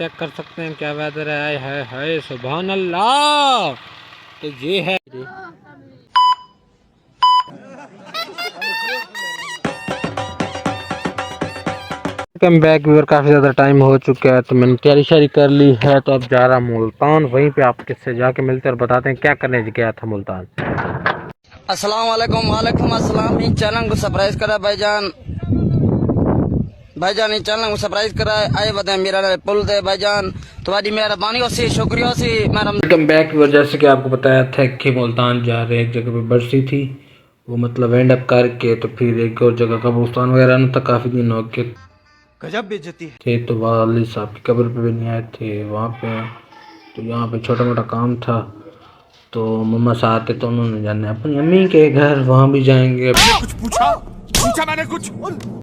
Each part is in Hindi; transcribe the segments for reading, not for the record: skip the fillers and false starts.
चेक कर सकते हैं क्या वेदर है सुभान अल्लाह। तो ये है वेलकम बैक व्यूअर। काफ़ी ज़्यादा टाइम हो चुका है तो मैंने तैयारी शारी कर ली है, तो अब जा रहा मुल्तान। वहीं पे आप किससे जाके मिलते हैं और बताते हैं क्या करने गया था मुल्तान। अस्सलाम वालेकुम। वालेकुम अस्सलाम। इन चैनल को सरप्राइज करा भाईजान, भाईजान इन चैनल को सरप्राइज करा। आए बताए मेरा पुल दे भाईजान, तुम्हारी मेहरबानी होसी, शुक्रिया होसी। Welcome back viewer. जैसे कि आपको बताया था कि मुल्तान जा रहे एक जगह पे बरसी थी, वो मतलब एंड अप करके तो फिर एक और जगह कब्रिस्तान वगैरह में था। काफ़ी दिन हो गए गजब बेइज्जती थे तो वाली साहब की कब्र पे भी नहीं आए थे वहाँ पे। तो यहाँ पे छोटा मोटा काम था तो मम्मा साथ थे, तो उन्होंने जाना है अपनी अम्मी के घर, वहाँ भी जाएंगे। कुछ पूछा मैंने कुछ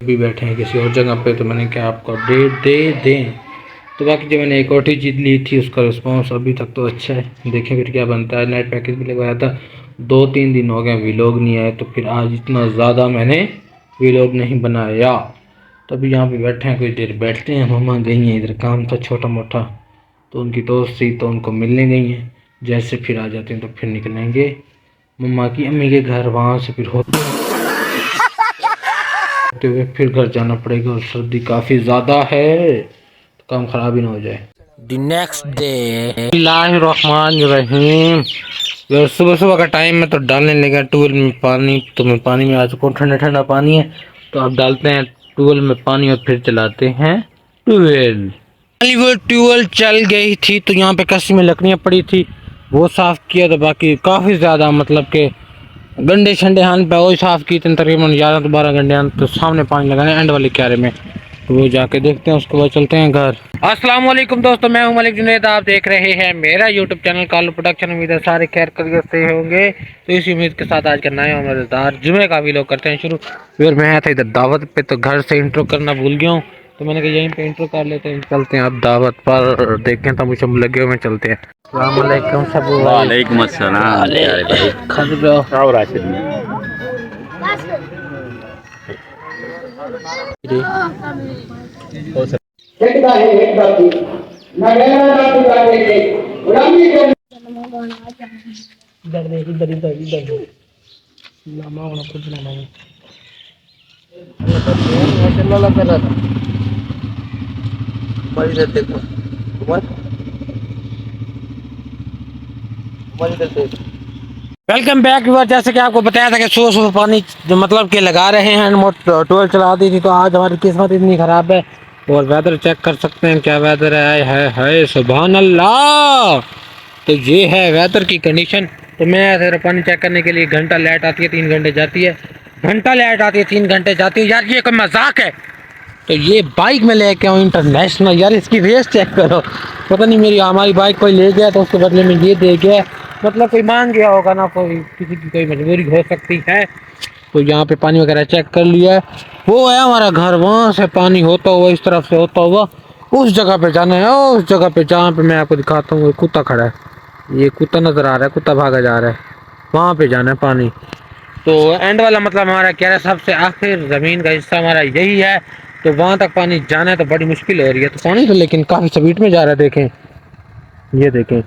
भी बैठे हैं किसी और जगह पे, तो मैंने क्या आपको अपडेट दे दें। तो बाकी जो मैंने एक और चीज़ ली थी उसका रिस्पॉन्स अभी तक तो अच्छा है, देखें फिर क्या बनता है। नेट पैकेज भी लगवाया था, 2-3 दिन हो गए व्लॉग नहीं आए, तो फिर आज इतना ज़्यादा मैंने व्लॉग नहीं बनाया। तो अभी यहाँ पे बैठे हैं, कुछ देर बैठते हैं। मम्मा गई हैं इधर, काम था छोटा मोटा, तो उनकी दोस्त थी तो उनको मिलने गई हैं। जैसे फिर आ जाते हैं तो फिर निकलेंगे मम्मा की अम्मी के घर, वहाँ से फिर होते हुए फिर घर जाना पड़ेगा। और सर्दी काफ़ी ज़्यादा है तो काम ख़राब ही ना हो जाए। द नेक्स्ट डे रहीम। सुबह सुबह का टाइम में तो डालने लगा ट्यूबवेल में पानी, तो मैं पानी में आ चुका हूँ। ठंडा ठंडा पानी है तो अब डालते हैं ट्यूबवेल में पानी और फिर चलाते हैं ट्यूबवेल। वो ट्यूबवेल चल गई थी तो यहाँ पे कस्सी में लकड़ियाँ पड़ी थी, वो साफ़ किया। तो बाकी काफ़ी ज़्यादा मतलब के गंडे शंडे हान पे वो साफ़ की थी, तकरीबन 11-12 घंटे हान। तो सामने पानी लगाने एंड वाले क्यारे में, तो वो जाके देखते हैं, उसके बाद चलते हैं घर। अस्सलाम वालेकुम दोस्तों, मैं हूं मलिक जुनैद, आप देख रहे हैं मेरा यूट्यूब चैनल कालू प्रोडक्शन। उम्मीद है सारे खैर खैरियत से होंगे। तो इसी उम्मीद के साथ आज का नया और मज़ेदार जुमे का व्लॉग करते हैं शुरू। फिर मैं था इधर दावत पे, तो घर से इंट्रो करना भूल गया हूँ, तो मैंने कहा यहीं पे इंट्रो कर लेते हैं। चलते हैं अब दावत पर, देखें तब मुझे लगे हुए चलते हैं। अस्सलाम वालेकुम सब। वालेकुम अस्सलाम प्यारे भाई। खद रहो आओ राशिद में इधर देख, इधर इधर इधर लामा होना कुछ ना नहीं चला लगा रहा था मर जाते को वेलकम बैक व्यूअर। जैसे कि आपको बताया था कि सुबह सुबह पानी जो मतलब कि लगा रहे हैं, मोटर ट्यूबवेल चला दी थी। तो आज हमारी किस्मत इतनी ख़राब है। और वेदर चेक कर सकते हैं क्या वेदर है सुभान अल्लाह। तो ये है वेदर की कंडीशन। तो मैं ऐसे पानी चेक करने के लिए, घंटा लाइट आती है 3 घंटे जाती है, घंटा लाइट आती है 3 घंटे जाती है। यार ये कोई मजाक है। तो ये बाइक में लेके आऊँ इंटरनेशनल, यार इसकी रेस चेक करो। पता नहीं मेरी हमारी बाइक कोई ले गया तो उसके बदले में ये दे गया, मतलब कोई मांग गया होगा ना, कोई किसी की कोई मजबूरी हो सकती है। तो यहाँ पे पानी वगैरह चेक कर लिया है। वो है हमारा घर, वहाँ से पानी होता हुआ इस तरफ से होता हुआ उस जगह पे जाना है। उस जगह पे जहाँ पे मैं आपको दिखाता हूँ, कुत्ता खड़ा है, ये कुत्ता नज़र आ रहा है, कुत्ता भागा जा रहा है, वहाँ पे जाना है पानी। तो एंड वाला मतलब हमारा क्या है, सबसे आखिर ज़मीन का हिस्सा हमारा यही है। तो वहाँ तक पानी जाना है तो बड़ी मुश्किल हो रही है। तो पानी तो लेकिन काफ़ी स्पीड में जा रहा है, देखें, ये देखें।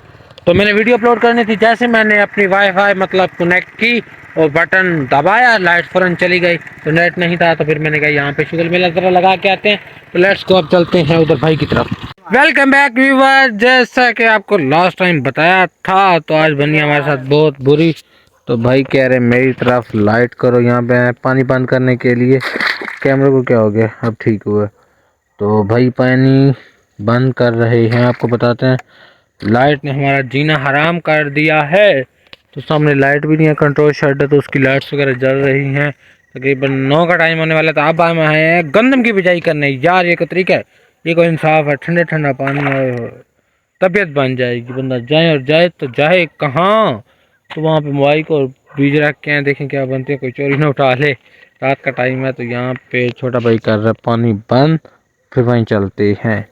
तो मैंने वीडियो अपलोड करनी थी, जैसे मैंने अपनी वाईफाई मतलब कनेक्ट की और बटन दबाया, लाइट फ़ौरन चली गई। तो नेट नहीं था, तो फिर मैंने कहा यहाँ पे शुगर मेला ज़रा लगा के आते हैं। तो लेट्स को अब चलते हैं उधर भाई की तरफ। Welcome back viewer. जैसा कि आपको लास्ट टाइम बताया था, तो आज बनी हमारे साथ बहुत बुरी। तो भाई कह रहे मेरी तरफ लाइट करो, यहाँ पे पानी बंद करने के लिए। कैमरे को क्या हो गया, अब ठीक हुआ। तो भाई पानी बंद कर रहे हैं, आपको बताते हैं। लाइट ने हमारा जीना हराम कर दिया है। तो सामने लाइट भी नहीं है, कंट्रोल शेड है, तो उसकी लाइट्स वगैरह जल रही हैं। तकरीबन 9 का टाइम होने वाला था, अब हम आए हैं गंदम की बिजाई करने। यार ये कोई तरीका है, ये कोई इंसाफ है। ठंडे ठंडा पानी है, तबीयत बन जाएगी। बंदा जाए और जाए तो जाए कहाँ। तो वहाँ पे बाइक और बीज रख के हैं, देखें क्या बनते हैं, कोई चोरी ना उठा ले। रात का टाइम है तो यहाँ पे छोटा भाई कर रहा है पानी बंद, फिर वहीं चलते हैं।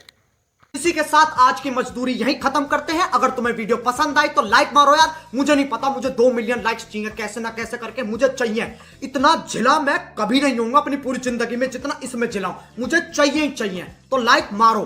इसी के साथ आज की मजदूरी यहीं खत्म करते हैं। अगर तुम्हें वीडियो पसंद आई तो लाइक मारो यार। मुझे नहीं पता, मुझे 2 मिलियन लाइक्स चाहिए, कैसे ना कैसे करके मुझे चाहिए। इतना झिला मैं कभी नहीं होऊंगा अपनी पूरी जिंदगी में जितना इसमें झिलाऊं, मुझे चाहिए ही चाहिए। तो लाइक मारो।